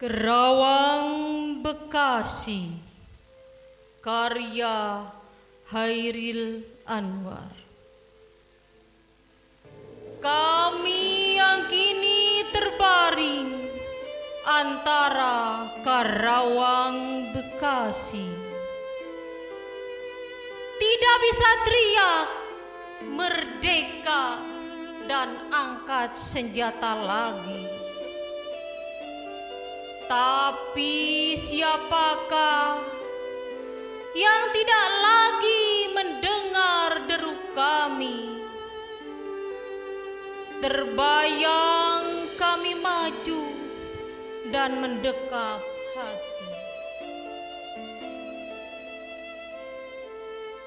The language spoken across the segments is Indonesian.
Kerawang Bekasi, karya Hairil Anwar. Kami yang kini terbaring antara Karawang Bekasi, tidak bisa teriak merdeka dan angkat senjata lagi. Tapi siapakah yang tidak lagi mendengar deru kami? Terbayang kami maju dan mendekap hati.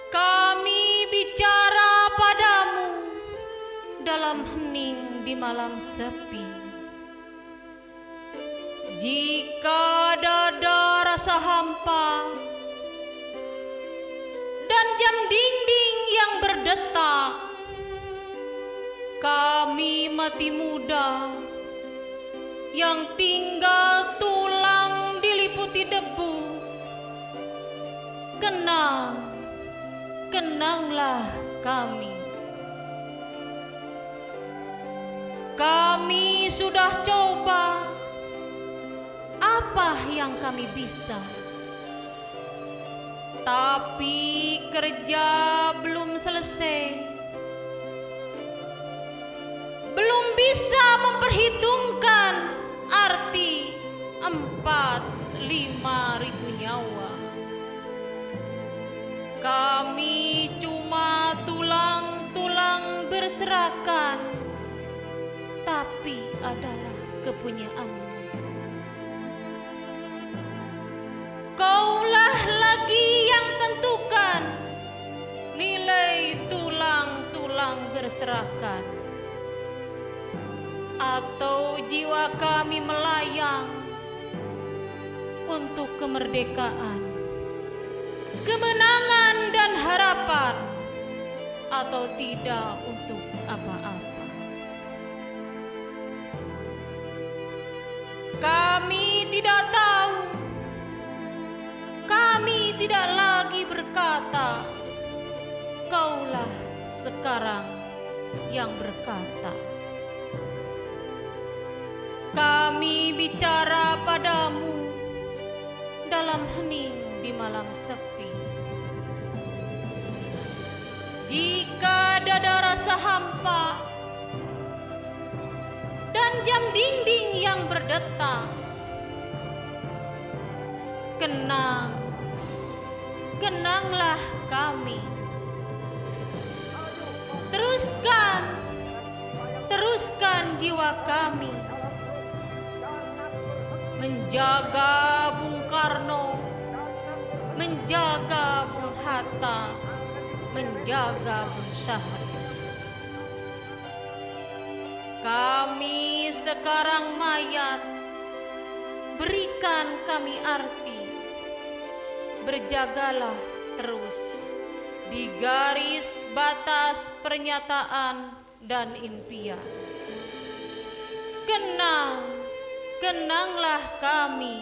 Kami bicara padamu dalam hening di malam sepi. Jika dada rasa hampa dan jam dinding yang berdetak, kami mati muda yang tinggal tulang diliputi debu. Kenanglah kami. Kami sudah coba apa yang kami bisa, tapi kerja belum selesai. Belum bisa memperhitungkan arti 4-5 ribu nyawa. Kami cuma tulang-tulang berserakan, tapi adalah kepunyaanmu. Kaulah lagi yang tentukan nilai tulang-tulang berserakan, atau jiwa kami melayang untuk kemerdekaan, kemenangan dan harapan, atau tidak untuk apa-apa. Kami tidak tahu. Kami tidak lagi berkata, kaulah sekarang yang berkata. Kami bicara padamu dalam hening di malam sepi. Jika dada rasa hampa dan jam dinding yang berdetak, kenanglah kami. Teruskan jiwa kami menjaga Bung Karno, menjaga Bung Hatta, menjaga Bung Syahrir. Kami sekarang mayat, berikan kami arti. Berjagalah terus di garis batas pernyataan dan impian. Kenanglah kami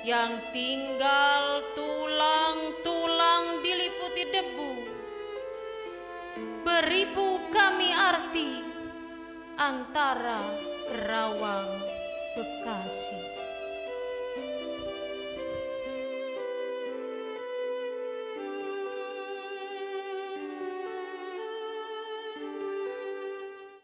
yang tinggal tulang-tulang diliputi debu. Beribu kami arti antara Kerawang Bekasi.